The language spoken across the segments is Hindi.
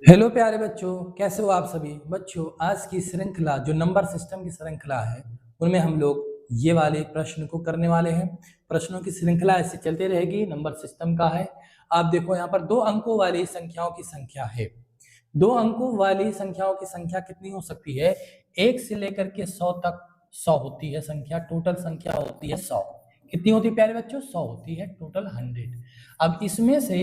हेलो प्यारे बच्चों, कैसे हो आप सभी बच्चों। आज की श्रृंखला जो नंबर सिस्टम की श्रृंखला है उनमें हम लोग ये वाले प्रश्न को करने वाले हैं। प्रश्नों की श्रृंखला ऐसे चलते रहेगी। नंबर सिस्टम का है। आप देखो यहाँ पर 2 अंकों वाली संख्याओं की संख्या है। 2 अंकों वाली संख्याओं की संख्या कितनी हो सकती है? 1 से लेकर के 100 तक 100 होती है संख्या। टोटल संख्या होती है 100। कितनी होती है प्यारे बच्चों? 100 होती है टोटल 100। अब इसमें से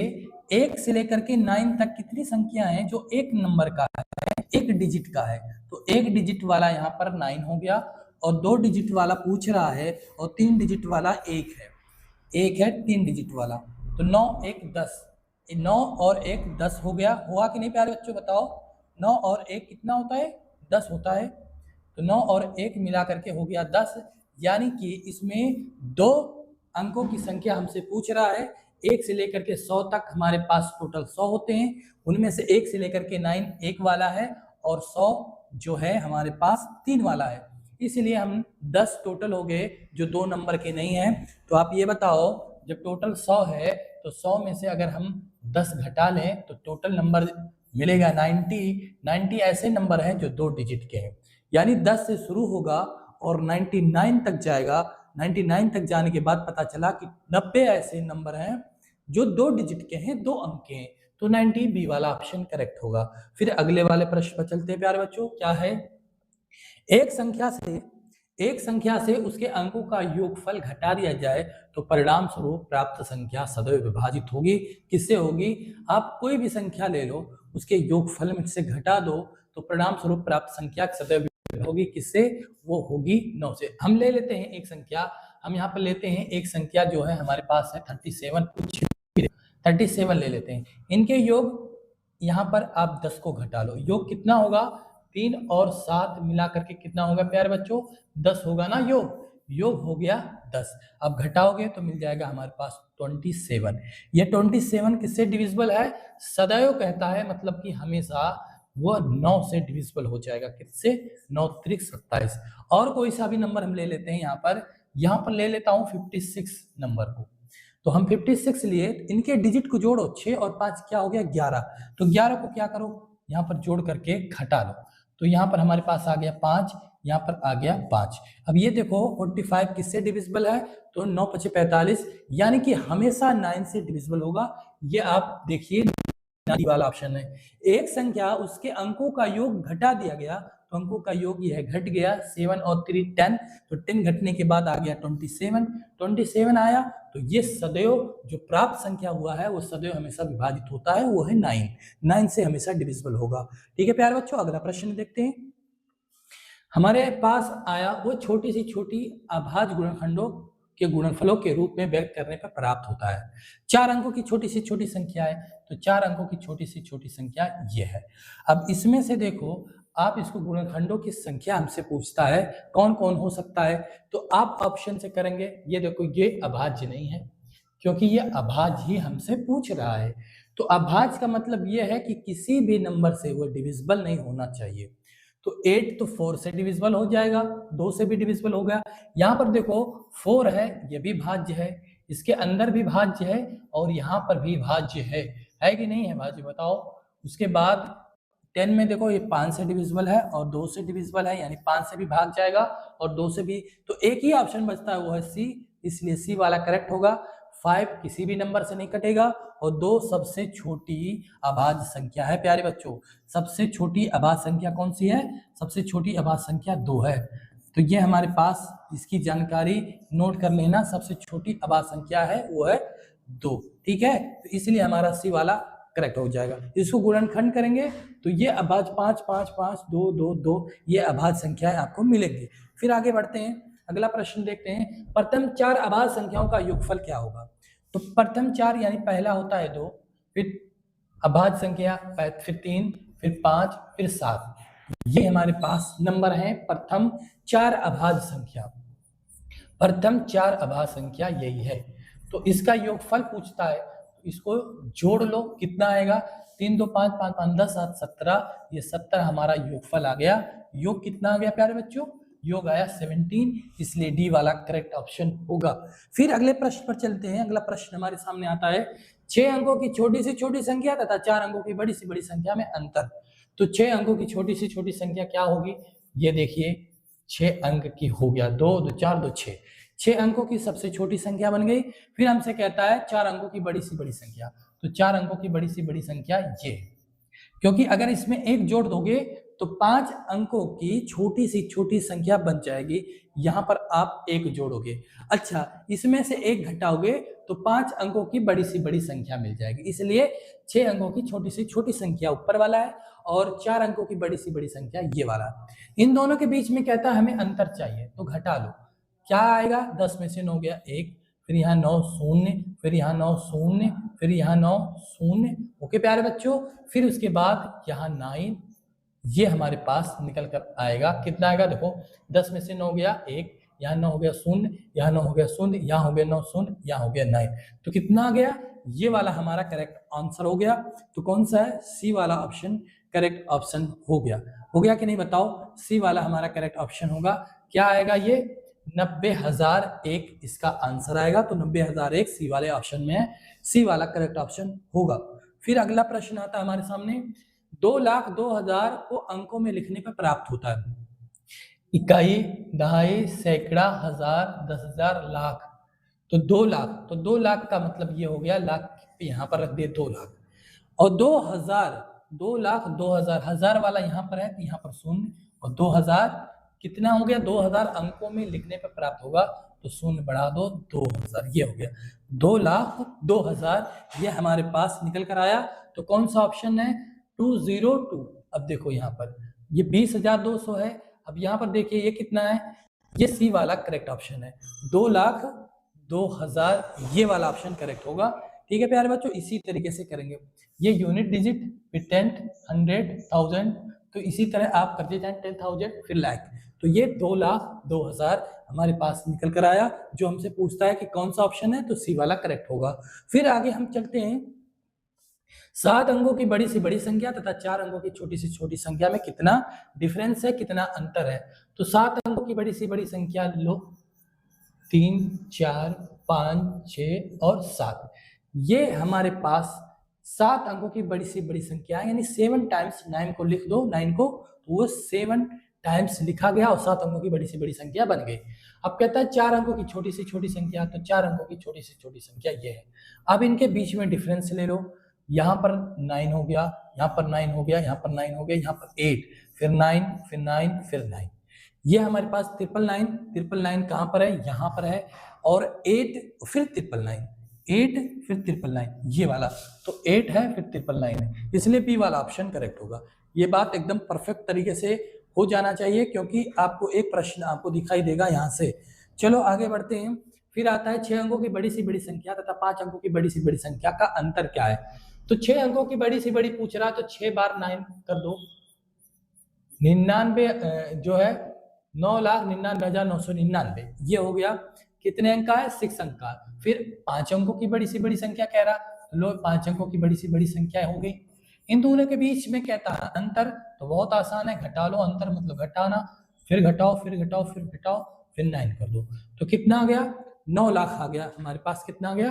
1 से लेकर के 9 तक कितनी संख्या है जो एक नंबर का है, एक डिजिट का है? तो एक डिजिट वाला यहाँ पर 9 हो गया, और 2 डिजिट वाला पूछ रहा है, और 3 डिजिट वाला 1 है। 1 है 3 डिजिट वाला, तो 9 1 10। 9 और 1 10 हो गया। हुआ कि नहीं प्यारे बच्चों, बताओ। 9 और 1 कितना होता है? 10 होता है। तो 9 और 1 मिला करके हो गया 10। यानी कि इसमें 2 अंकों की संख्या हमसे पूछ रहा है। 1 से लेकर के 100 तक हमारे पास टोटल 100 होते हैं। उनमें से 1 से लेकर के 9 1 वाला है, और 100 जो है हमारे पास 3 वाला है। इसलिए हम 10 टोटल हो गए जो 2 नंबर के नहीं है। तो आप ये बताओ, जब टोटल 100 है तो 100 में से अगर हम 10 घटा लें तो टोटल नंबर मिलेगा 90। 90 ऐसे नंबर हैं जो 2 डिजिट के हैं। यानी 10 से शुरू होगा और 99 तक जाएगा। 99 तक जाने के बाद पता चला कि 90 ऐसे नंबर हैं जो 2 डिजिट के हैं, 2 अंक के हैं। तो 90 बी वाला ऑप्शन करेक्ट होगा। फिर अगले वाले प्रश्न पर चलते हैं प्यारे बच्चों। क्या है? एक संख्या से उसके अंकों का योगफल घटा दिया जाए तो परिणाम स्वरूप प्राप्त संख्या सदैव विभाजित होगी। किससे होगी? आप कोई भी संख्या ले लो, उसके योगफल में से घटा दो तो परिणाम स्वरूप प्राप्त संख्या सदैव होगी। किससे? वो होगी 9 से। हम ले लेते हैं एक संख्या। हम यहाँ पर लेते हैं एक संख्या जो है हमारे पास है 37। 37 ले लेते हैं। इनके योग यहाँ पर आप 10 को घटा लो। योग कितना होगा? 3 और 7 मिला करके कितना होगा प्यारे बच्चों? 10 होगा ना योग। योग हो गया 10। अब घटाओगे तो मिल जाएगा हमारे पास 27। ये 27 किससे डिविजिबल है? सदैव कहता है, मतलब कि हमेशा वो 9 से डिविजिबल हो जाएगा। किससे? 9 त्रिक 27। और कोई सा भी नंबर हम ले लेते हैं। यहाँ पर ले लेता हूँ 56 नंबर को। तो हम 56 लिए, इनके डिजिट को जोड़ो। 6 और 5 क्या हो गया? 11। तो 11 को क्या करो? यहाँ पर जोड़ करके घटा लो। तो यहाँ पर हमारे पास आ गया 5, यहाँ पर आ गया 5। अब ये देखो 45 किससे डिविजिबल है? तो 9 5 45, यानी कि हमेशा 9 से डिविजिबल होगा। ये आप देखिए वाला ऑप्शन है। एक संख्या उसके अंकों का योग घटा दिया गया, तो अंकों का योग ये है, घट गया। 7 और 3 10, तो 10 घटने के बाद आ गया 27। 27 आया, तो ये सदैव जो प्राप्त संख्या हुआ है वो सदैव हमेशा विभाजित होता है, वो है 9। 9 से हमेशा डिविजिबल होगा। ठीक है प्यारे बच्चों, अगला प्रश्न देखते हैं। हमारे पास आया वो छोटी से छोटी अभाज्य गुणनखंडों के गुणनफलों के रूप में व्यक्त करने पर प्राप्त होता है। 4 अंकों की छोटी से छोटी संख्या है, तो 4 अंकों की छोटी से छोटी संख्या ये है। अब इसमें से देखो, आप इसको गुणनखंडों की संख्या हमसे पूछता है कौन कौन हो सकता है, तो आप ऑप्शन से करेंगे। ये देखो, ये अभाज्य नहीं है क्योंकि ये अभाज्य ही हमसे पूछ रहा है। तो अभाज्य का मतलब ये है कि किसी भी नंबर से वो डिविजिबल नहीं होना चाहिए। तो 8 तो 4 से डिविजिबल हो जाएगा, 2 से भी डिविजिबल हो गया। यहाँ पर देखो 4 है, ये भी भाज्य है, इसके अंदर भी भाज्य है, और यहाँ पर भी भाज्य है कि नहीं है भाज्य? बताओ। उसके बाद 10 में देखो ये 5 से डिविजिबल है और 2 से डिविजिबल है, यानी 5 से भी भाग जाएगा और 2 से भी। तो एक ही ऑप्शन बचता है, वो है सी, इसलिए सी वाला करेक्ट होगा। 5 किसी भी नंबर से नहीं कटेगा, और 2 सबसे छोटी अभाज्य संख्या है प्यारे बच्चों। सबसे छोटी अभाज्य संख्या कौन सी है? सबसे छोटी अभाज्य संख्या 2 है। तो ये हमारे पास इसकी जानकारी नोट कर लेना। सबसे छोटी अभाज्य संख्या है वो है 2। ठीक है, तो इसलिए हमारा सी वाला करेक्ट हो जाएगा। इसको गुणनखंड करेंगे तो ये अभाज्य 5 5 5 2 2 2 ये अभाज्य संख्याएं आपको मिलेंगी। फिर आगे बढ़ते हैं, अगला प्रश्न देखते हैं। प्रथम 4 अभाज्य संख्याओं का योगफल क्या होगा? तो प्रथम 4 यानी पहला होता है 2, फिर अभाज्य संख्या, फिर 3, फिर 5, फिर 7। ये हमारे पास नंबर है प्रथम 4 अभाज्य संख्या। प्रथम 4 अभाज्य संख्या यही है। तो इसका योगफल पूछता है, इसको जोड़ लो, कितना आएगा? 3 2 5 5 5 10 7 17, ये 70 हमारा योगफल आ गया। योग कितना आ गया प्यारे बच्चों? योग आया 17, इसलिए डी वाला करेक्ट ऑप्शन होगा। फिर अगले प्रश्न पर चलते हैं। अगला प्रश्न हमारे सामने आता है, 6 अंकों की छोटी से छोटी संख्या तथा 4 अंकों की बड़ी से बड़ी संख्या में अंतर। तो 6 अंकों की छोटी से छोटी संख्या क्या होगी, ये देखिए 6 अंक की हो गया, 2 2 4 2 6, 6 अंकों की सबसे छोटी संख्या बन गई। फिर हमसे कहता है 4 अंकों की बड़ी से बड़ी संख्या, तो 4 अंकों की बड़ी से बड़ी संख्या ये, क्योंकि अगर इसमें एक जोड़ दोगे तो 5 अंकों की छोटी सी छोटी संख्या बन जाएगी, यहां पर आप एक जोड़ोगे। अच्छा, इसमें से एक घटाओगे तो 5 अंकों की बड़ी सी बड़ी संख्या मिल जाएगी, इसलिए 6 अंकों की छोटी सी छोटी संख्या ऊपर वाला है और 4 अंकों की बड़ी सी बड़ी संख्या ये वाला। इन दोनों के बीच में कहता है हमें अंतर चाहिए, तो घटा लो। क्या आएगा, 10 में से 9 गया 1, फिर यहाँ 9 शून्य, फिर यहाँ 9 शून्य, फिर यहाँ 9 शून्य। ओके प्यारे बच्चों, फिर उसके बाद यहाँ 9, ये हमारे पास निकल कर आएगा। कितना आएगा, देखो 10 में से 9 गया 1, यहाँ 9 हो गया शून्य, यहाँ 9 हो गया शून्य, यहाँ हो गया 9 शून्य, यहाँ हो गया 9, तो कितना आ गया, ये वाला हमारा करेक्ट आंसर हो गया। तो कौन सा है, सी वाला ऑप्शन करेक्ट ऑप्शन हो गया। हो गया कि नहीं बताओ, सी वाला हमारा करेक्ट ऑप्शन होगा। क्या आएगा, ये 90,001 इसका आंसर आएगा। तो 90,001 सी वाले ऑप्शन में है, सी वाला करेक्ट ऑप्शन होगा। फिर अगला प्रश्न आता है हमारे सामने, 2,02,000 को अंकों में लिखने पर प्राप्त होता है इकाई, दहाई, सैकड़ा, हजार, 10,000, लाख। तो 2 लाख, तो 2 लाख का मतलब ये हो गया, लाख यहाँ पर रख दिए 2 लाख, और 2,000, 2 लाख 2,000, हजार वाला यहाँ पर है, यहाँ पर शून्य, और 2,000 कितना हो गया, 2,000 अंकों में लिखने पर प्राप्त होगा, तो शून्य बढ़ा दो, 2,000, ये हो गया 2,02,000, ये हमारे पास निकल कर आया। तो कौन सा ऑप्शन है, 202। अब देखो यहाँ पर ये 20,200 है, अब यहाँ पर देखिए ये कितना है, ये सी वाला करेक्ट ऑप्शन है, 2,02,000, ये वाला ऑप्शन करेक्ट होगा। ठीक है प्यारे बच्चों, इसी तरीके से करेंगे, ये यूनिट डिजिट, फिर 10, 100, 1000, तो इसी तरह आप करते जाएं, 10,000 फिर लाख। तो ये 2,02,000 हमारे पास निकल कर आया। जो हमसे पूछता है कि कौन सा ऑप्शन है, तो सी वाला करेक्ट होगा। फिर आगे हम चलते हैं, 7 अंकों की बड़ी से बड़ी संख्या तथा 4 अंकों की छोटी से छोटी संख्या में कितना डिफरेंस है, कितना अंतर है। तो 7 अंकों की बड़ी से बड़ी संख्या लो, 3, 4, 5, 6 और 7, ये हमारे पास 7 अंकों की बड़ी से बड़ी संख्या है, यानी 7 टाइम्स 9 को लिख दो, 9 को, तो वो 7 टाइम्स लिखा गया और 7 अंकों की बड़ी से बड़ी संख्या बन गई। अब कहता है 4 अंकों की छोटी से छोटी संख्या, तो 4 अंकों की छोटी से छोटी संख्या ये है। अब इनके बीच में डिफरेंस ले लो, यहाँ पर 9 हो गया, यहाँ पर 9 हो गया, यहाँ पर 9 हो गया, यहाँ पर 8, फिर 9, फिर 9, फिर 9, ये हमारे पास 999 कहाँ पर है, यहाँ पर है, और 8 फिर 999, 8 फिर 999, ये वाला, तो 8 है फिर 999 है, इसलिए बी वाला ऑप्शन करेक्ट होगा। ये बात एकदम परफेक्ट तरीके से हो जाना चाहिए, क्योंकि आपको एक प्रश्न आपको दिखाई देगा यहाँ से। चलो आगे बढ़ते हैं। फिर आता है 6 अंकों की बड़ी से बड़ी संख्या तथा 5 अंकों की बड़ी से बड़ी संख्या का अंतर क्या है। तो 6 अंकों की बड़ी से बड़ी पूछ रहा है, तो 6 बार 9 कर दो, 99 जो है 9,99,999, ये हो गया। कितने अंक का है, 6 अंक का। फिर 5 अंकों की बड़ी से बड़ी संख्या कह रहा, लो 5 अंकों की बड़ी से बड़ी संख्या हो गई। इन दोनों के बीच में कहता है अंतर, तो बहुत आसान है, घटा लो, अंतर मतलब घटाना, फिर घटाओ, फिर घटाओ, फिर घटाओ, फिर 9 कर दो, तो कितना आ गया, 9 लाख आ गया हमारे पास। कितना आ गया,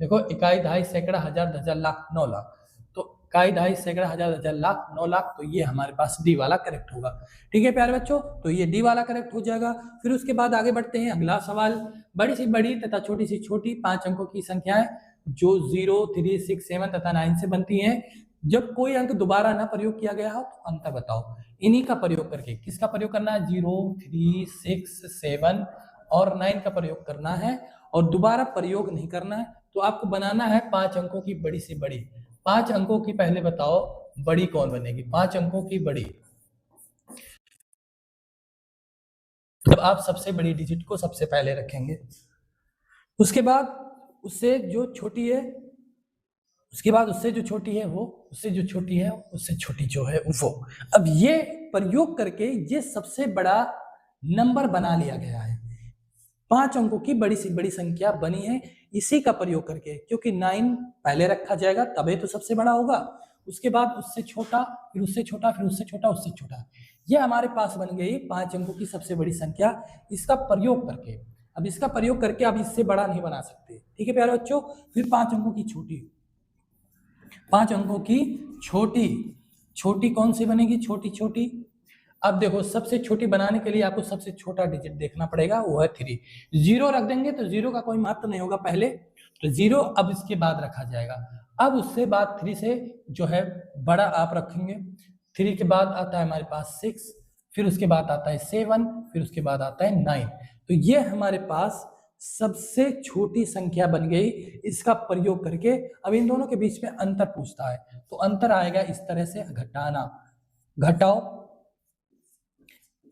देखो इकाई, दहाई, सैकड़ा, हजार, 10,000, लाख, 9 लाख। तो इकाई, दहाई, सैकड़ा, हजार, 10,000, लाख, 9 लाख, तो ये हमारे पास डी वाला करेक्ट होगा। ठीक है प्यारे बच्चों, तो ये डी वाला करेक्ट हो जाएगा। फिर उसके बाद आगे बढ़ते हैं, अगला सवाल, बड़ी से बड़ी तथा छोटी से छोटी 5 अंकों की संख्याएं जो 0, 3, 6, 7 तथा 9 से बनती हैं, जब कोई अंक दोबारा ना प्रयोग किया गया हो तो अंतर बताओ। इन्हीं का प्रयोग करके, किसका प्रयोग करना है, 0, 3, 6, 7 और 9 का प्रयोग करना है, और दोबारा प्रयोग नहीं करना है। तो आपको बनाना है 5 अंकों की बड़ी से बड़ी। 5 अंकों की पहले बताओ बड़ी कौन बनेगी, 5 अंकों की बड़ी, तो आप सबसे बड़ी डिजिट को सबसे पहले रखेंगे, उसके बाद उससे जो छोटी है, उसके बाद उससे जो छोटी है वो, उससे जो छोटी है उससे छोटी जो है वो। अब ये प्रयोग करके ये सबसे बड़ा नंबर बना लिया गया है, 5 अंकों की बड़ी से बड़ी संख्या बनी है इसी का प्रयोग करके, क्योंकि 9 पहले रखा जाएगा तभी तो सबसे बड़ा होगा, उसके बाद उससे छोटा, फिर उससे छोटा, फिर उससे छोटा, उससे छोटा, ये हमारे पास बन गई 5 अंकों की सबसे बड़ी संख्या, इसका प्रयोग करके। अब इसका प्रयोग करके अब इससे बड़ा नहीं बना सकते, ठीक है प्यारे बच्चों। फिर 5 अंकों की छोटी, 5 अंकों की छोटी छोटी कौन सी बनेगी? छोटी छोटी। अब देखो सबसे छोटी बनाने के लिए आपको सबसे छोटा डिजिट देखना पड़ेगा, वो है 3। 0 रख देंगे तो 0 का कोई महत्व नहीं होगा पहले, तो 0 अब इसके बाद रखा जाएगा। अब उससे बाद 3 से जो है बड़ा आप रखेंगे। 3 के बाद आता है हमारे पास 6, फिर उसके बाद आता है 7, फिर उसके बाद आता है 9। तो ये हमारे पास सबसे छोटी संख्या बन गई। इसका प्रयोग करके अब इन दोनों के बीच में अंतर पूछता है, तो अंतर आएगा इस तरह से, घटाना, घटाओ,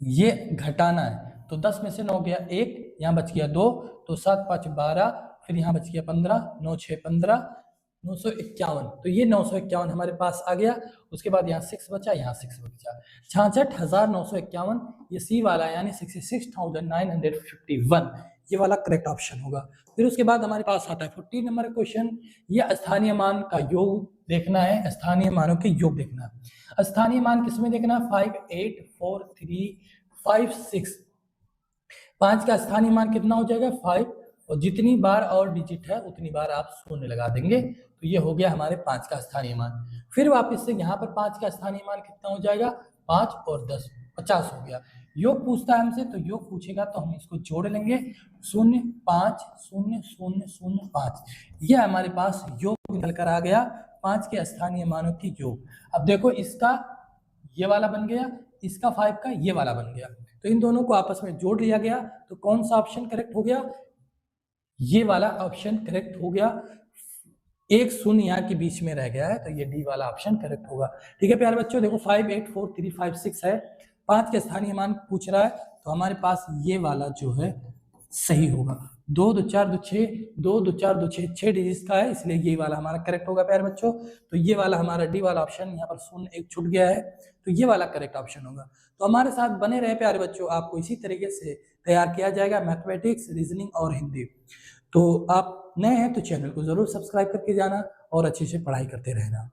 ये घटाना है। तो 10 में से 9 गया 1, यहाँ बच गया 2, तो 7 5 12, फिर यहाँ बच गया 15, 9 6 15, 951। तो ये 951 हमारे पास आ गया। उसके बाद यहाँ 6 बचा, यहाँ 6 बचा, 66,951, ये सी वाला यानी 66,951, ये वाला करेक्ट ऑप्शन होगा। फिर उसके बाद हमारे पास आता है 14 नंबर क्वेश्चन। ये स्थानीय मान का योग देखना है, स्थानीय मानों के योग देखना है। स्थानीय मान किसमें देखना है? 5 8 4 3 5 6। 5 का स्थानीय मान कितना हो जाएगा? 5, और जितनी बार और डिजिट है उतनी बार आप शून्य लगा देंगे, तो ये हो गया हमारे 5 का स्थानीय मान। फिर वापस से यहाँ पर 5 का स्थानीय मान कितना हो जाएगा? 5 और 10 50 हो गया। योग पूछता है हमसे, तो योग पूछेगा तो हम इसको जोड़ लेंगे, 0 5 0 0 0 5, ये हमारे पास योग निकल कर आ गया, 5 के स्थानीय मानों की योग। अब देखो इसका ये वाला बन गया, इसका 5 का ये वाला बन गया, तो इन दोनों को आपस में जोड़ लिया गया, तो कौन सा ऑप्शन करेक्ट हो गया? ये वाला ऑप्शन करेक्ट हो गया। एक शून्य यहाँ के बीच में रह गया है, तो ये डी वाला ऑप्शन करेक्ट होगा। ठीक है प्यारे बच्चों, देखो 5 8 4 3 5 6 है, 5 के स्थानीय मान पूछ रहा है, तो हमारे पास ये वाला जो है सही होगा। 2 2 4 2 6, 2 2 4 2 6, 6 डिजिट का है, इसलिए ये वाला हमारा करेक्ट होगा प्यारे बच्चों। तो ये वाला हमारा डी वाला ऑप्शन, यहाँ पर शून्य एक छूट गया है, तो ये वाला करेक्ट ऑप्शन होगा। तो हमारे साथ बने रहे प्यारे बच्चों, आपको इसी तरीके से तैयार किया जाएगा मैथमेटिक्स, रीजनिंग और हिंदी। तो आप नए हैं तो चैनल को जरूर सब्सक्राइब करके जाना और अच्छे से पढ़ाई करते रहना।